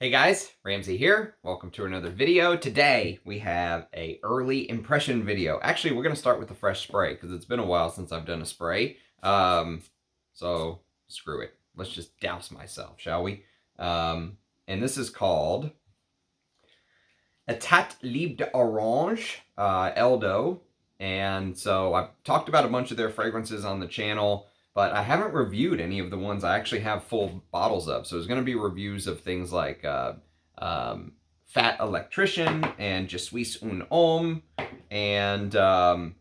Hey guys, Ramsey here. Welcome to another video. Today we have a early impression video. Actually, we're going to start with the fresh spray because it's been a while since I've done a spray. So screw it. Let's just douse myself, shall we? And this is called Etat Libre Orange, ELDO. And so I've talked about a bunch of their fragrances on the channel, but I haven't reviewed any of the ones I actually have full bottles of. So there's going to be reviews of things like Fat Electrician and Je suis un homme and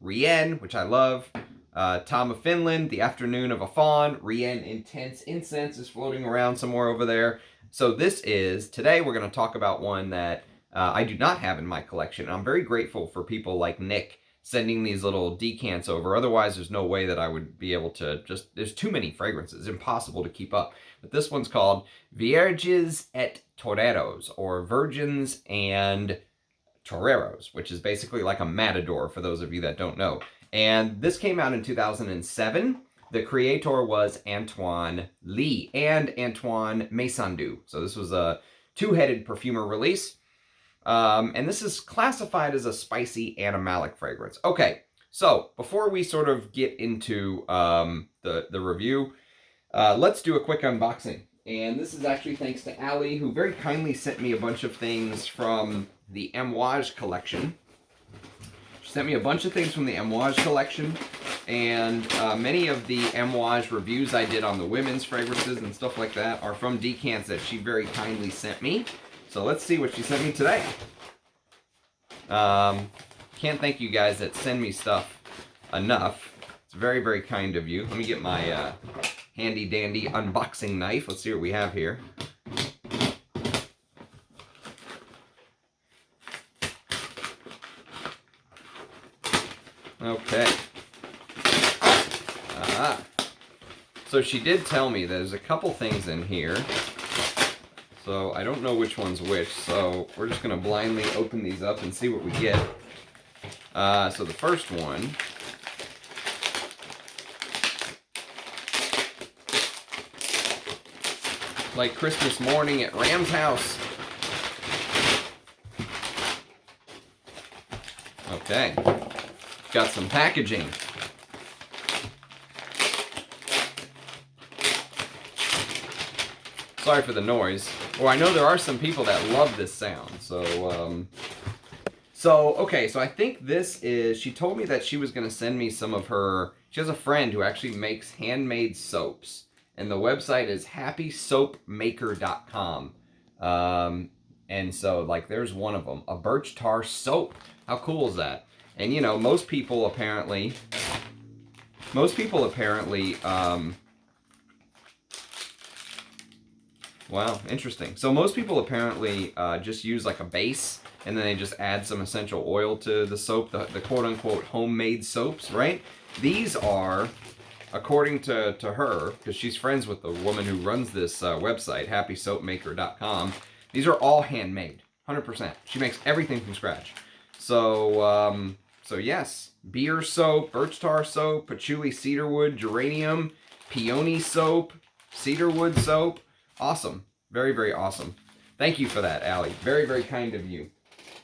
Rien, which I love. Tom of Finland, The Afternoon of a Faun. Rien Intense Incense is floating around somewhere over there. So today we're going to talk about one that I do not have in my collection. And I'm very grateful for people like Nick sending these little decants over. Otherwise, there's no way that I would be able to there's too many fragrances. It's impossible to keep up. But this one's called Vierges et Toreros, or Virgins and Toreros, which is basically like a matador for those of you that don't know. And this came out in 2007. The creator was Antoine Lee and Antoine Mesandu. So this was a two-headed perfumer release. And this is classified as a spicy animalic fragrance. Okay, so before we sort of get into the review, let's do a quick unboxing. And this is actually thanks to Allie, who very kindly sent me a bunch of things from the Amouage collection. She sent me a bunch of things from the Amouage collection, and many of the Amouage reviews I did on the women's fragrances and stuff like that are from decants that she very kindly sent me. So let's see what she sent me today. Can't thank you guys that send me stuff enough. It's very, very kind of you. Let me get my handy dandy unboxing knife. Let's see what we have here. Okay. So she did tell me there's a couple things in here. So I don't know which one's which, so we're just going to blindly open these up and see what we get. So the first one, like Christmas morning at Ram's house. Okay, got some packaging. Sorry for the noise. Well, I know there are some people that love this sound, so okay, so I think this is, she told me that she was going to send me some of her, she has a friend who actually makes handmade soaps, and the website is happysoapmaker.com, and so, like, there's one of them, a birch tar soap. How cool is that? And, you know, most people apparently, wow, interesting. So most people apparently just use like a base, and then they just add some essential oil to the soap, the quote-unquote homemade soaps, right? These are, according to her, because she's friends with the woman who runs this website, happysoapmaker.com, these are all handmade, 100%. She makes everything from scratch. So, so yes, beer soap, birch tar soap, patchouli cedarwood, geranium, peony soap, cedarwood soap. Awesome. Very, very awesome. Thank you for that, Allie. Very, very kind of you.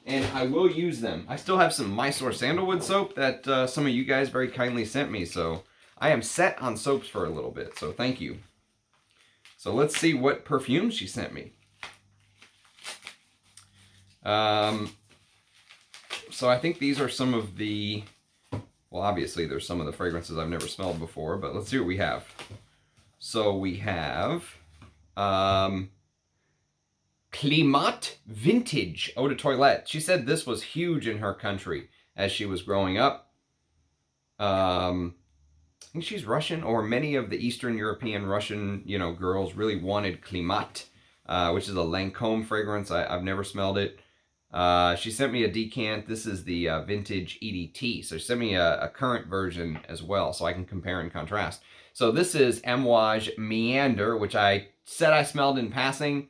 And I will use them. I still have some Mysore sandalwood soap that some of you guys very kindly sent me, so I am set on soaps for a little bit, so thank you. So let's see what perfume she sent me. So I think these are some of the, well, obviously there's some of the fragrances I've never smelled before, but let's see what we have. So we have Climate Vintage Eau de Toilette. She said this was huge in her country as she was growing up. I think she's Russian, or many of the Eastern European Russian, you know, girls really wanted Climate, which is a Lancome fragrance. I've never smelled it. She sent me a decant. This is the vintage EDT. So she sent me a current version as well, so I can compare and contrast. So this is Amouage Meander, which I said I smelled in passing.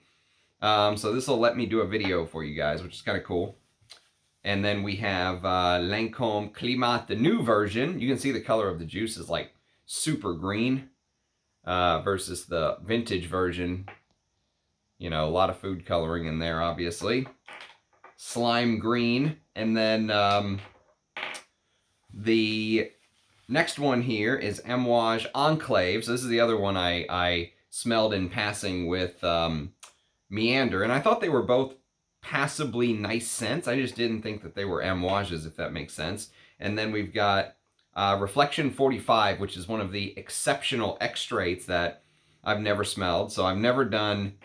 So this will let me do a video for you guys, which is kind of cool. And then we have Lancome Climate, the new version. You can see the color of the juice is like super green versus the vintage version. You know, a lot of food coloring in there, obviously. Slime green. And then the next one here is Amouage Enclave. So this is the other one I smelled in passing with Meander. And I thought they were both passably nice scents. I just didn't think that they were Amouages, if that makes sense. And then we've got Reflection 45, which is one of the exceptional extracts that I've never smelled. So I've never done...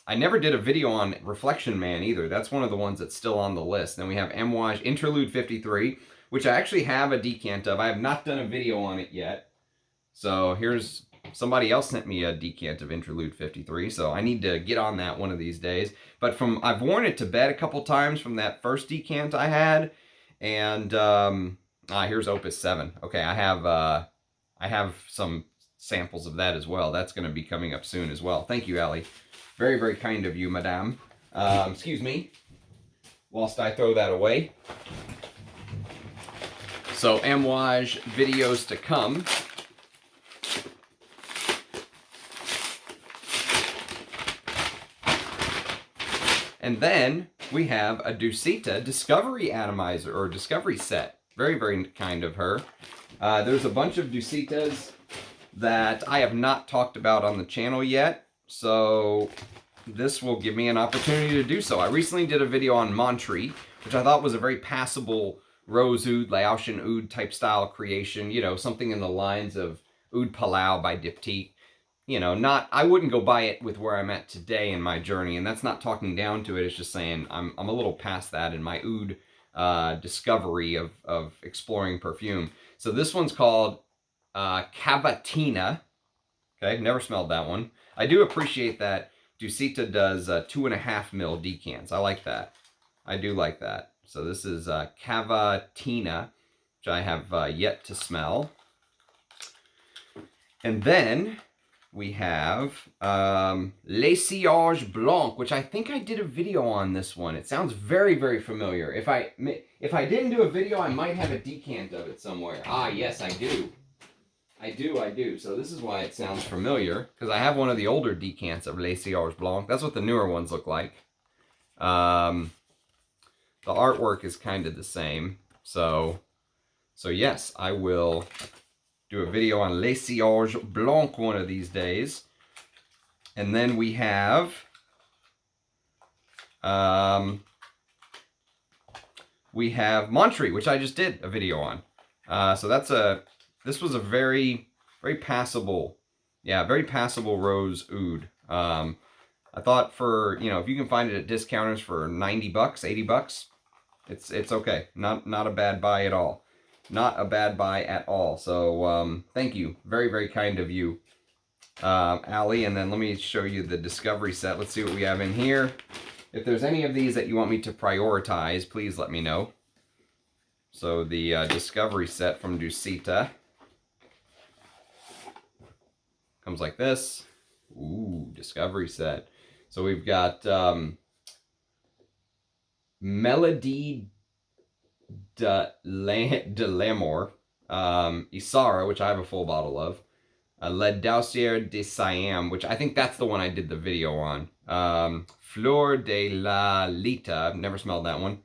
I never did a video on Reflection Man either. That's one of the ones that's still on the list. Then we have Amouage Interlude 53, which I actually have a decant of. I have not done a video on it yet. So here's... somebody else sent me a decant of Interlude 53, so I need to get on that one of these days. But I've worn it to bed a couple times from that first decant I had. And here's Opus 7. Okay, I have some samples of that as well. That's going to be coming up soon as well. Thank you, Allie. Very, very kind of you, madame. Excuse me, whilst I throw that away. So, Amouage videos to come. And then we have a Dusita Discovery Atomizer, or Discovery Set. Very, very kind of her. There's a bunch of Dusitas that I have not talked about on the channel yet. So this will give me an opportunity to do so. I recently did a video on Monlight, which I thought was a very passable rose oud, Laotian oud type style creation. You know, something in the lines of Oud Palau by Diptyque. You know, I wouldn't go buy it with where I'm at today in my journey, and that's not talking down to it. It's just saying I'm a little past that in my oud discovery of exploring perfume. So this one's called Cavatina. Okay, never smelled that one. I do appreciate that Dusita does 2.5 ml decants. I like that. I do like that. So this is Cavatina, which I have yet to smell. And then we have Sillage Blanc, which I think I did a video on this one. It sounds very, very familiar. If I didn't do a video, I might have a decant of it somewhere. Ah, yes, I do. I do. So this is why it sounds familiar, because I have one of the older decants of Sillage Blanc. That's what the newer ones look like. The artwork is kind of the same. So yes, I will do a video on Sillage Blanc one of these days. And then we have Monlight, which I just did a video on. So this was a very, very passable, very passable rose oud. I thought for, you know, if you can find it at discounters for 90 bucks, 80 bucks, it's okay. Not a bad buy at all. Not a bad buy at all. So thank you. Very, very kind of you, Allie. And then let me show you the Discovery Set. Let's see what we have in here. If there's any of these that you want me to prioritize, please let me know. So the Discovery Set from Dusita comes like this. Ooh, Discovery Set. So we've got Melodie de l'Amour, Isara, which I have a full bottle of, La Douceur de Siam, which I think that's the one I did the video on, Fleur de Lalita, I've never smelled that one,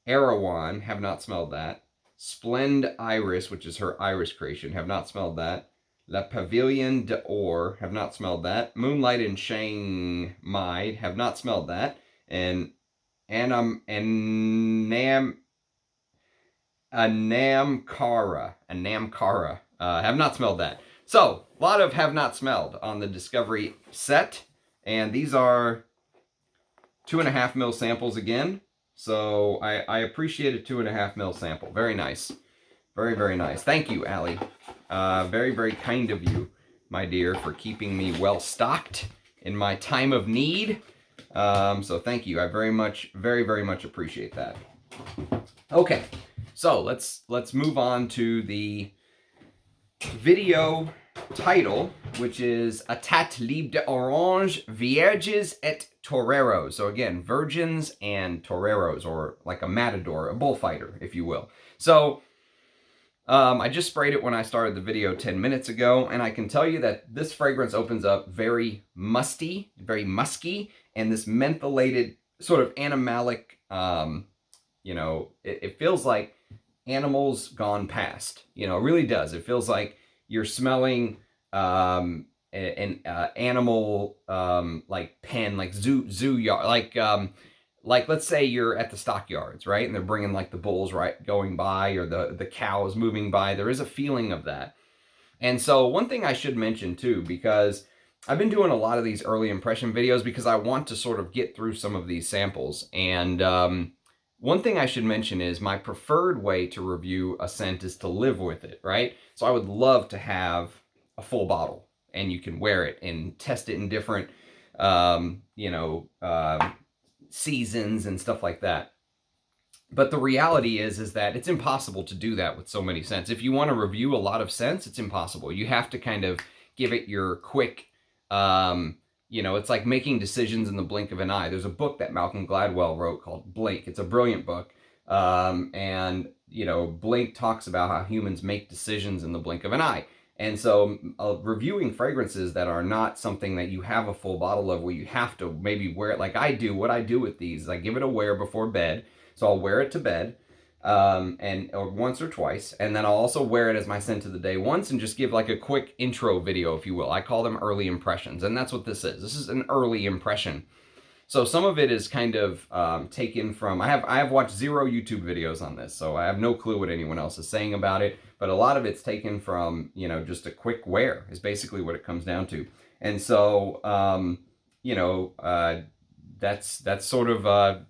Erwan, have not smelled that, Splendiris, which is her iris creation, have not smelled that, La Pavillon d'Or, have not smelled that, Moonlight in Chiangmai, have not smelled that, and Anamcara, have not smelled that. So, a lot of have not smelled on the Discovery Set, and these are 2.5 ml samples again. So I appreciate a 2.5 ml sample. Very nice. Very, very nice. Thank you, Allie. Very, very kind of you, my dear, for keeping me well stocked in my time of need. So thank you. I very, very much appreciate that. Okay, so let's move on to the video title, which is Etat Libre d'Orange, Vierges et Toreros. So again, virgins and toreros, or like a matador, a bullfighter, if you will. So I just sprayed it when I started the video 10 minutes ago, and I can tell you that this fragrance opens up very musty, very musky, and this mentholated sort of animalic, you know, it feels like animals gone past. You know, it really does. It feels like you're smelling an animal like pen, like zoo yard, like let's say you're at the stockyards, right? And they're bringing like the bulls right going by, or the cows moving by. There is a feeling of that. And so one thing I should mention too, because I've been doing a lot of these early impression videos because I want to sort of get through some of these samples. And one thing I should mention is my preferred way to review a scent is to live with it, right? So I would love to have a full bottle and you can wear it and test it in different, seasons and stuff like that. But the reality is that it's impossible to do that with so many scents. If you want to review a lot of scents, it's impossible. You have to kind of give it your quick, it's like making decisions in the blink of an eye. There's a book that Malcolm Gladwell wrote called Blanc. It's a brilliant book. Blanc talks about how humans make decisions in the blink of an eye. And so reviewing fragrances that are not something that you have a full bottle of, where you have to maybe wear it like I do. What I do with these is I give it a wear before bed. So I'll wear it to bed or once or twice. And then I'll also wear it as my scent of the day once and just give like a quick intro video, if you will. I call them early impressions. And that's what this is. This is an early impression. So some of it is kind of taken from, I have watched 0 YouTube videos on this, so I have no clue what anyone else is saying about it, but a lot of it's taken from, just a quick wear is basically what it comes down to. And so, that's sort of,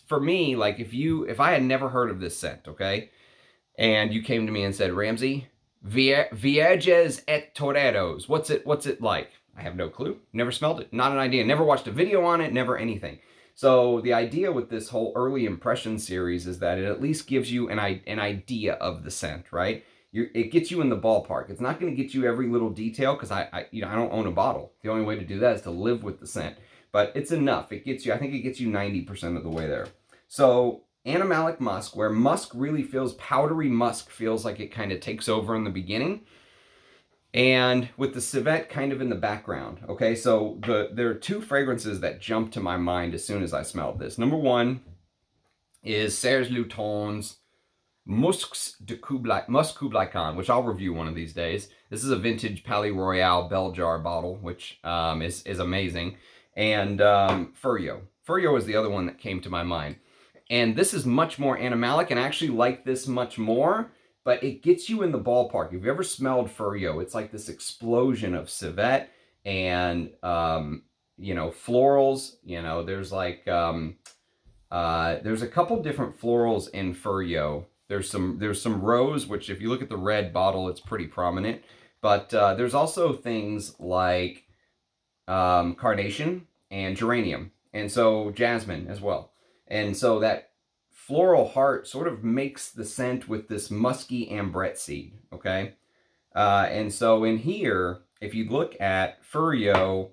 for me, like if I had never heard of this scent, okay, and you came to me and said, Ramsey, Vierges et Toreros, what's it like? I have no clue. Never smelled it. Not an idea. Never watched a video on it. Never anything. So the idea with this whole early impression series is that it at least gives you an idea of the scent, right? It gets you in the ballpark. It's not going to get you every little detail because I don't own a bottle. The only way to do that is to live with the scent. But it's enough. It gets you. I think it gets you 90% of the way there. So animalic musk, where musk really feels, powdery musk feels like it kind of takes over in the beginning. And with the civet kind of in the background, okay? So there are 2 fragrances that jump to my mind as soon as I smelled this. Number 1 is Serge Lutens Musks Kublai Khan, which I'll review one of these days. This is a vintage Palais Royale Bell Jar bottle, which is amazing. And Furio. Furio is the other one that came to my mind. And this is much more animalic, and I actually like this much more. But it gets you in the ballpark. If you've ever smelled Furio, it's like this explosion of civet and, florals. There's like, there's a couple different florals in Furio. There's some rose, which if you look at the red bottle, it's pretty prominent. But there's also things like carnation and geranium. And so jasmine as well. And so that floral heart sort of makes the scent with this musky ambrette seed, okay? And so in here, if you look at Furio,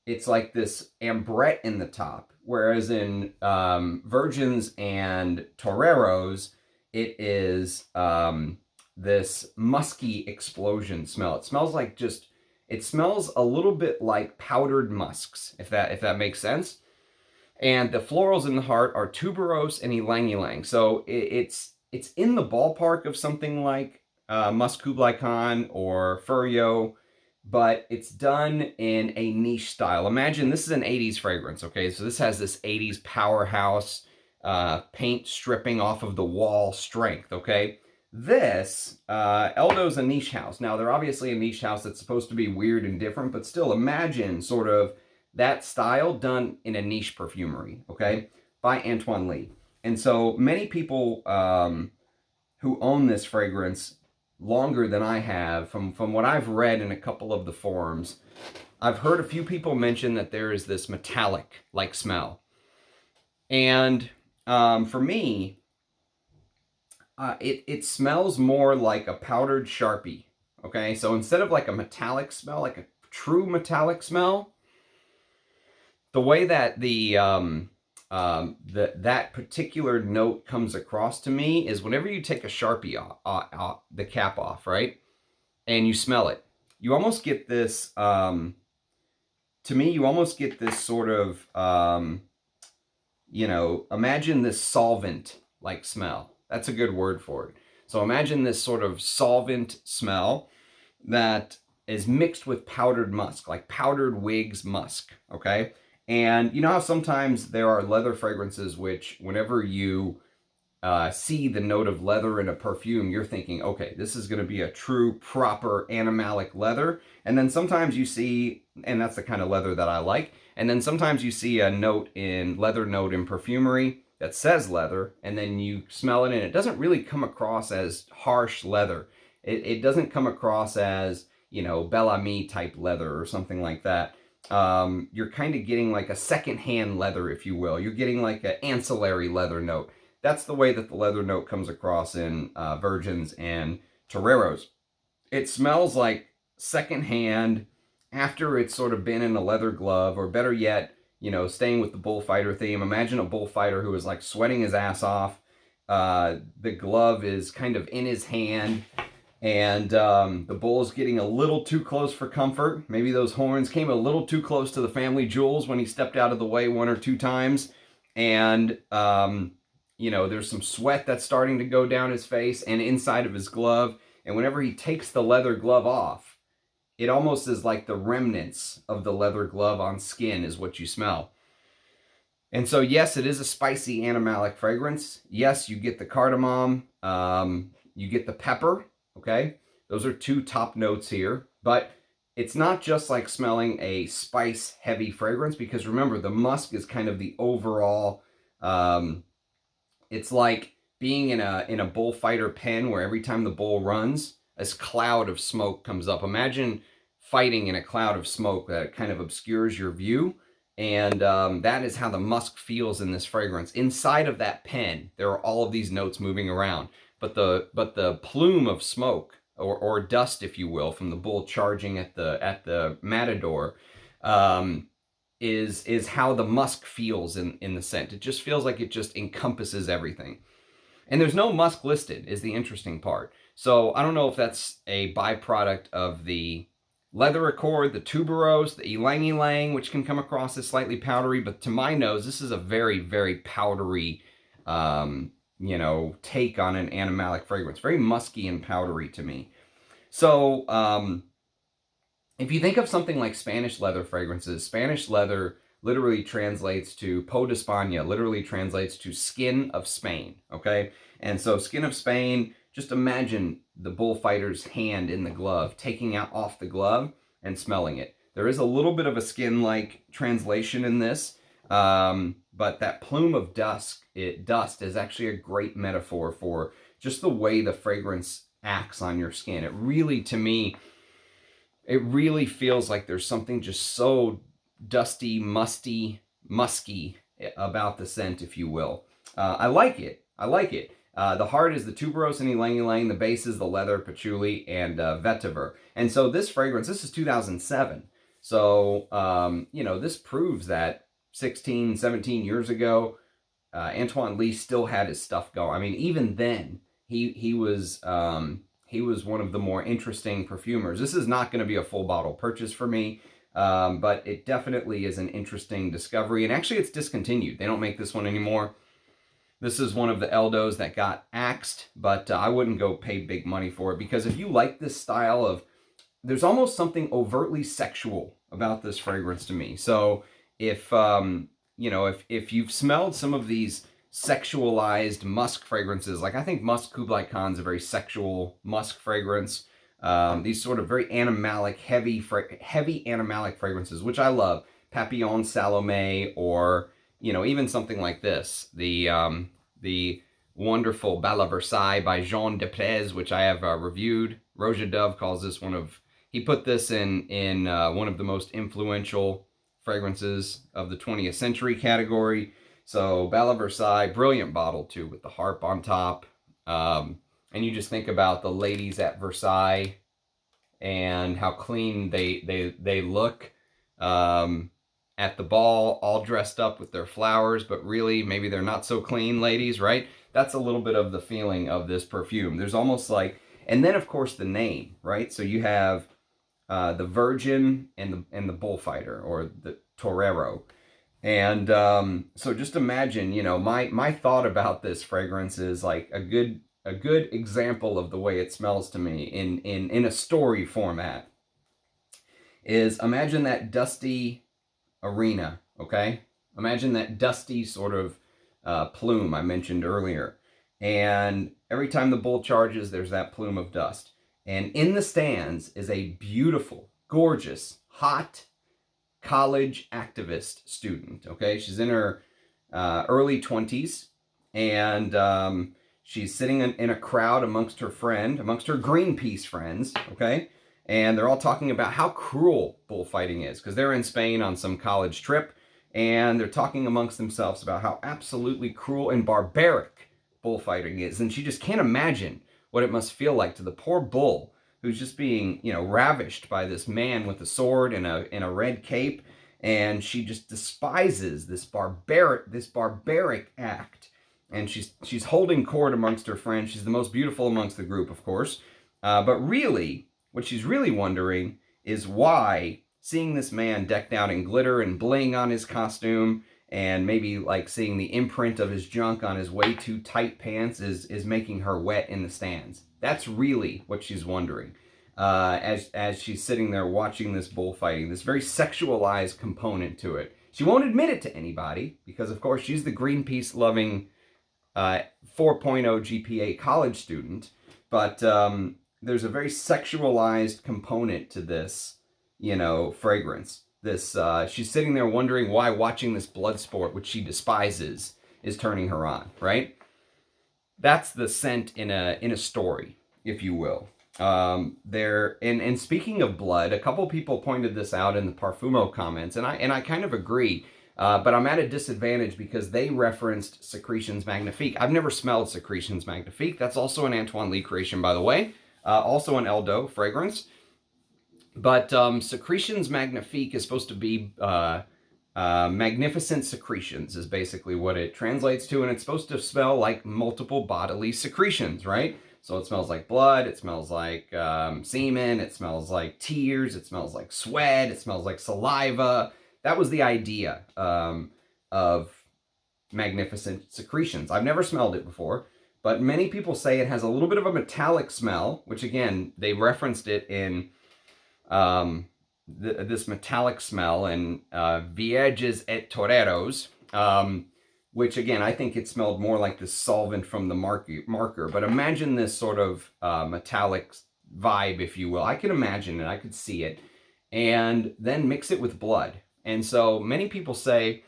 it's like this ambrette in the top, whereas in Virgins and Toreros, it is this musky explosion smell. It smells like it smells a little bit like powdered musks, if that makes sense. And the florals in the heart are tuberose and ylang-ylang. So it's in the ballpark of something like Musk Kublai Khan or Furio, but it's done in a niche style. Imagine this is an 80s fragrance, okay? So this has this 80s powerhouse paint stripping off of the wall strength, okay? This, ELDO's a niche house. Now, they're obviously a niche house that's supposed to be weird and different, but still imagine sort of that style done in a niche perfumery, okay, by Antoine Lee. And so many people who own this fragrance longer than I have, from what I've read in a couple of the forums, I've heard a few people mention that there is this metallic-like smell. And for me, it smells more like a powdered Sharpie, okay? So instead of like a metallic smell, like a true metallic smell, the way that the that particular note comes across to me is whenever you take a Sharpie off, the cap off, right? And you smell it, you almost get this, to me, you almost get this sort of, you know, imagine this solvent-like smell. That's a good word for it. So imagine this sort of solvent smell that is mixed with powdered musk, like powdered wigs musk, okay? And you know how sometimes there are leather fragrances which, whenever you see the note of leather in a perfume, you're thinking, okay, this is going to be a true, proper animalic leather. And then sometimes you see, and that's the kind of leather that I like, and then sometimes you see a leather note in perfumery that says leather, and then you smell it and it doesn't really come across as harsh leather. It doesn't come across as, you know, Bel Ami type leather or something like that. You're kind of getting like a secondhand leather, if you will. You're getting like an ancillary leather note. That's the way that the leather note comes across in Vierges and Toreros. It smells like secondhand after it's sort of been in a leather glove, or better yet, you know, staying with the bullfighter theme. Imagine a bullfighter who is like sweating his ass off. The glove is kind of in his hand, and the bull's getting a little too close for comfort. Maybe those horns came a little too close to the family jewels when he stepped out of the way 1 or 2 times. And, you know, there's some sweat that's starting to go down his face and inside of his glove. And whenever he takes the leather glove off, it almost is like the remnants of the leather glove on skin is what you smell. And so, yes, it is a spicy animalic fragrance. Yes, you get the cardamom, you get the pepper, okay? Those are 2 top notes here. But it's not just like smelling a spice-heavy fragrance, because remember, the musk is kind of the overall, it's like being in a bullfighter pen where every time the bull runs, this cloud of smoke comes up. Imagine fighting in a cloud of smoke that kind of obscures your view. And that is how the musk feels in this fragrance. Inside of that pen, there are all of these notes moving around. But the plume of smoke, or dust, if you will, from the bull charging at the matador, is how the musk feels in the scent. It just feels like it just encompasses everything. And there's no musk listed, is the interesting part. So I don't know if that's a byproduct of the leather accord, the tuberose, the ylang ylang, which can come across as slightly powdery, but to my nose, this is a very, very powdery, you know, take on an animalic fragrance. Very musky and powdery to me. So, if you think of something like Spanish leather fragrances, Spanish leather literally translates to peau d'Espagne, literally translates to skin of Spain, okay? And so skin of Spain, just imagine the bullfighter's hand in the glove, taking off the glove and smelling it. There is a little bit of a skin-like translation in this, but that plume of dust is actually a great metaphor for just the way the fragrance acts on your skin. It really, to me, it really feels like there's something just so dusty, musty, musky about the scent, if you will. I like it. I like it. The heart is the tuberose and ylang ylang. The base is the leather, patchouli, and vetiver. And so this fragrance, this is 2007. So, you know, this proves that 16, 17 years ago, Antoine Lee still had his stuff going. I mean, even then, he was one of the more interesting perfumers. This is not going to be a full bottle purchase for me, but it definitely is an interesting discovery. And actually, it's discontinued. They don't make this one anymore. This is one of the ELDOs that got axed, but I wouldn't go pay big money for it, because if you like this style of, there's almost something overtly sexual about this fragrance to me. So if, you know, if you've smelled some of these sexualized musk fragrances, like I think Musk Kublai Khan's a very sexual musk fragrance. These sort of very animalic, heavy animalic fragrances, which I love. Papillon Salome, or, you know, even something like this. The wonderful Bal à Versailles by Jean Desprez, which I have reviewed. Roja Dove calls this he put this in one of the most influential fragrances of the 20th century category. So Bal à Versailles, brilliant bottle too, with the harp on top. And you just think about the ladies at Versailles and how clean they look. at the ball, all dressed up with their flowers, but really maybe they're not so clean ladies, right? That's a little bit of the feeling of this perfume. There's almost like, and then of course the name, right? So you have the Virgin and the bullfighter, or the Torero. And so just imagine, you know, my thought about this fragrance is like a good example of the way it smells to me in a story format is, imagine that dusty arena, okay? Imagine that dusty sort of plume I mentioned earlier. And every time the bull charges, there's that plume of dust. And in the stands is a beautiful, gorgeous, hot college activist student, okay? She's in her early 20s, and she's sitting in a crowd amongst her Greenpeace friends, okay? And they're all talking about how cruel bullfighting is, because they're in Spain on some college trip, and they're talking amongst themselves about how absolutely cruel and barbaric bullfighting is. And she just can't imagine what it must feel like to the poor bull who's just being, you know, ravished by this man with a sword and a red cape, and she just despises this barbaric act. And she's holding court amongst her friends. She's the most beautiful amongst the group, of course. But really, what she's really wondering is why, seeing this man decked out in glitter and bling on his costume, and maybe like seeing the imprint of his junk on his way too tight pants is making her wet in the stands. That's really what she's wondering as she's sitting there watching this bullfighting, this very sexualized component to it. She won't admit it to anybody because, of course, she's the Greenpeace-loving 4.0 GPA college student, but there's a very sexualized component to this, you know, fragrance. This she's sitting there wondering why watching this blood sport, which she despises, is turning her on, right? That's the scent in a story, if you will. And speaking of blood, a couple people pointed this out in the Parfumo comments, and I kind of agree. But I'm at a disadvantage because they referenced Secretions Magnifique. I've never smelled Secretions Magnifique. That's also an Antoine Lee creation, by the way. Also an ELDO fragrance. But Secretions Magnifique is supposed to be magnificent secretions is basically what it translates to. And it's supposed to smell like multiple bodily secretions, right? So it smells like blood. It smells like semen. It smells like tears. It smells like sweat. It smells like saliva. That was the idea of magnificent secretions. I've never smelled it before, but many people say it has a little bit of a metallic smell, which again, they referenced it in this metallic smell in Vierges et Toreros, which again, I think it smelled more like the solvent from the marker. But imagine this sort of metallic vibe, if you will. I can imagine it. I could see it. And then mix it with blood. And so many people say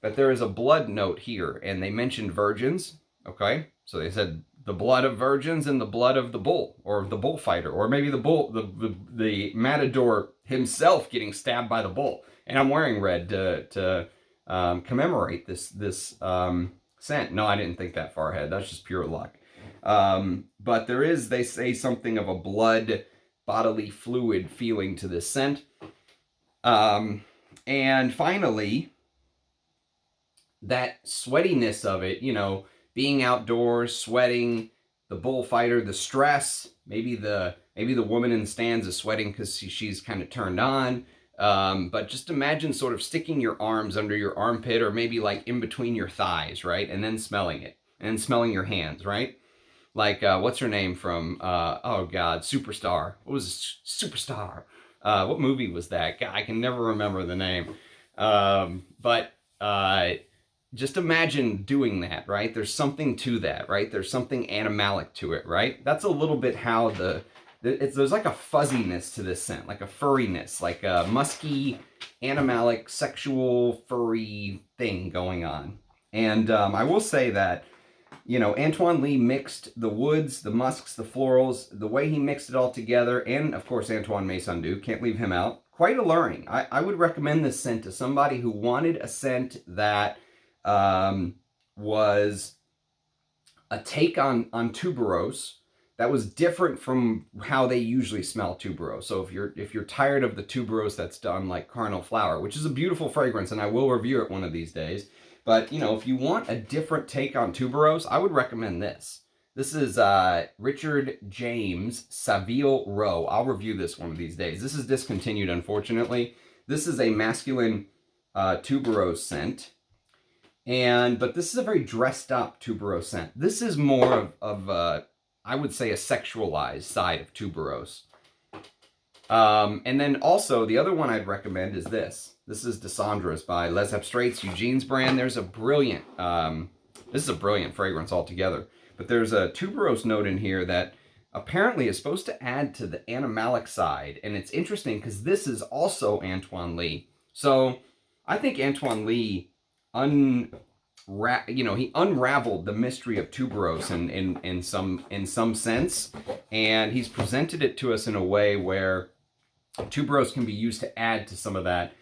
that there is a blood note here, and they mentioned virgins, okay? So they said the blood of virgins and the blood of the bull, or the bullfighter, or maybe the matador himself getting stabbed by the bull. And I'm wearing red to commemorate this scent. No, I didn't think that far ahead. That's just pure luck. But there is, they say, something of a blood, bodily fluid feeling to this scent. And finally, that sweatiness of it, you know, being outdoors, sweating, the bullfighter, the stress, maybe the woman in the stands is sweating because she's kind of turned on. But just imagine sort of sticking your arms under your armpit, or maybe like in between your thighs, right? And then smelling it, and then smelling your hands, right? Like, what's her name from, oh God, Superstar. What was Superstar? What movie was that? God, I can never remember the name. But just imagine doing that, right? There's something to that, right? There's something animalic to it, right? That's a little bit how there's like a fuzziness to this scent, like a furriness, like a musky, animalic, sexual, furry thing going on. And I will say that, you know, Antoine Lee mixed the woods, the musks, the florals, the way he mixed it all together, and of course Antoine Maisondu, can't leave him out. Quite alluring. I would recommend this scent to somebody who wanted a scent that was a take on tuberose, that was different from how they usually smell tuberose. So if you're tired of the tuberose that's done like Carnal Flower, which is a beautiful fragrance, and I will review it one of these days, but you know, if you want a different take on tuberose, I would recommend this. This is Richard James Saville Row. I'll review this one of these days. This is discontinued, unfortunately. This is a masculine tuberose scent. But this is a very dressed up tuberose scent. This is more of I would say, a sexualized side of tuberose. And then also, the other one I'd recommend is this. This is Des Cendres by Les Abstraits, Eugene's brand. There's a brilliant, this is a brilliant fragrance altogether. But there's a tuberose note in here that apparently is supposed to add to the animalic side. And it's interesting because this is also Antoine Lee. So I think Antoine Lee, he unraveled the mystery of tuberose in some sense. And he's presented it to us in a way where tuberose can be used to add to some of that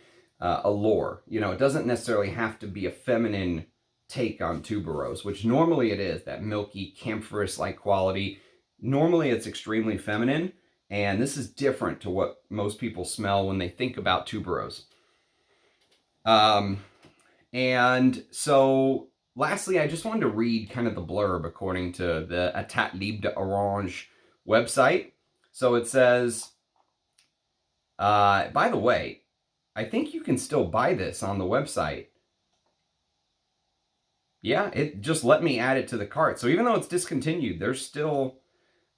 allure. You know, it doesn't necessarily have to be a feminine take on tuberose, which normally it is, that milky, camphorous-like quality. Normally it's extremely feminine, and this is different to what most people smell when they think about tuberose. And so, lastly, I just wanted to read kind of the blurb according to the Etat Libre d'Orange website. So it says, by the way, I think you can still buy this on the website. Yeah, it just let me add it to the cart. So even though it's discontinued, there's still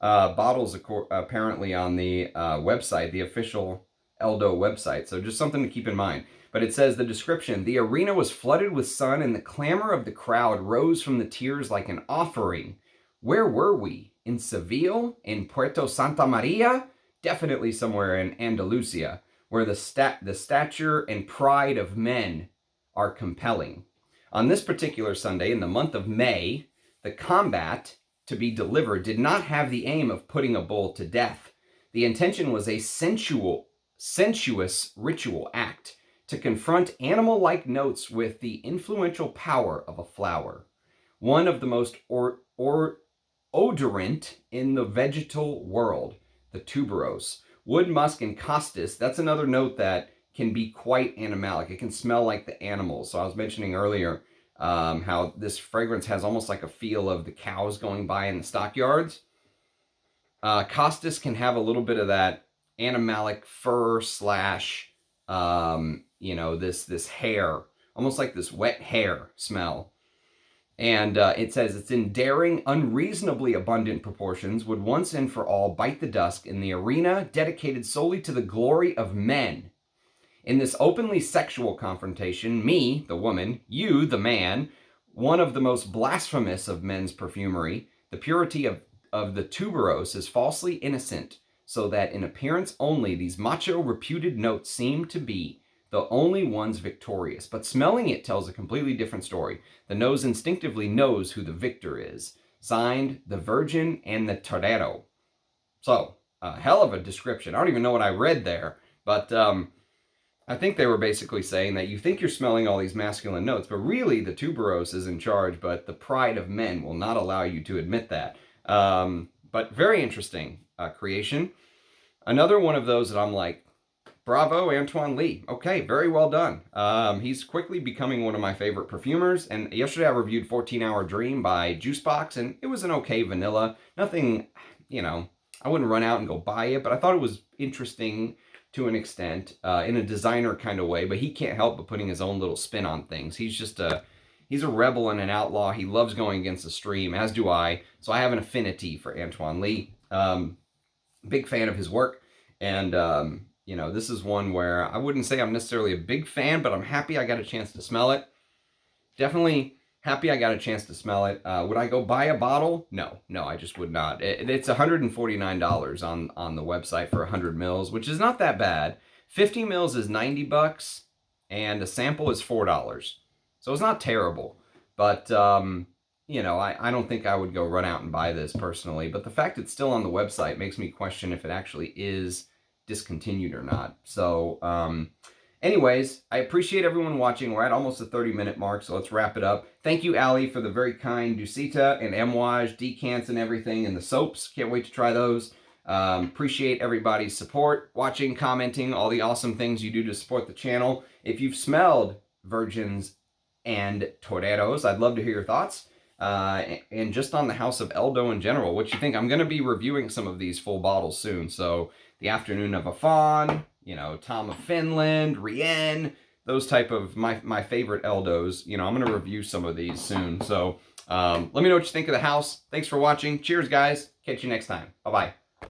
bottles apparently on the website, the official ELDO website. So just something to keep in mind. But it says, the description: the arena was flooded with sun and the clamor of the crowd rose from the tears like an offering. Where were we? In Saville? In Puerto Santa Maria? Definitely somewhere in Andalusia, where the stature and pride of men are compelling. On this particular Sunday, in the month of May, the combat to be delivered did not have the aim of putting a bull to death. The intention was a sensuous ritual act to confront animal-like notes with the influential power of a flower, one of the most odorant in the vegetal world, the tuberose. Wood, musk, and costus, that's another note that can be quite animalic. It can smell like the animals. So I was mentioning earlier how this fragrance has almost like a feel of the cows going by in the stockyards. Costus can have a little bit of that animalic fur slash, this hair, almost like this wet hair smell. And it says, it's in daring, unreasonably abundant proportions, would once and for all bite the dust in the arena dedicated solely to the glory of men. In this openly sexual confrontation, me, the woman, you, the man, one of the most blasphemous of men's perfumery, the purity of the tuberose is falsely innocent, so that in appearance only these macho reputed notes seem to be the only ones victorious. But smelling it tells a completely different story. The nose instinctively knows who the victor is. Signed, the Virgin and the Torero. So, a hell of a description. I don't even know what I read there, but I think they were basically saying that you think you're smelling all these masculine notes, but really the tuberose is in charge, but the pride of men will not allow you to admit that. But very interesting creation. Another one of those that I'm like, bravo, Antoine Lee. Okay, very well done. He's quickly becoming one of my favorite perfumers. And yesterday I reviewed 14 Hour Dream by Juicebox, and it was an okay vanilla. Nothing, I wouldn't run out and go buy it, but I thought it was interesting to an extent, in a designer kind of way. But he can't help but putting his own little spin on things. He's a rebel and an outlaw. He loves going against the stream, as do I. So I have an affinity for Antoine Lee. Big fan of his work. And, this is one where I wouldn't say I'm necessarily a big fan, but I'm happy I got a chance to smell it. Definitely happy I got a chance to smell it. Would I go buy a bottle? No, I just would not. It's $149 on the website for 100 mils, which is not that bad. 50 mils is $90, and a sample is $4. So it's not terrible. But, I don't think I would go run out and buy this personally. But the fact it's still on the website makes me question if it actually is discontinued or not. So, Anyways, I appreciate everyone watching. We're at almost the 30-minute mark, so let's wrap it up. Thank you, Ali, for the very kind Dusita and Amouage decants and everything, and the soaps. Can't wait to try those. Appreciate everybody's support, watching, commenting, all the awesome things you do to support the channel. If you've smelled Vierges and Toreros, I'd love to hear your thoughts. And just on the House of ELDO in general, what you think. I'm going to be reviewing some of these full bottles soon. So the Afternoon of a Faun, you know, Tom of Finland, Rien, those type of my favorite ELDOs. You know, I'm going to review some of these soon. So let me know what you think of the house. Thanks for watching. Cheers, guys. Catch you next time. Bye-bye.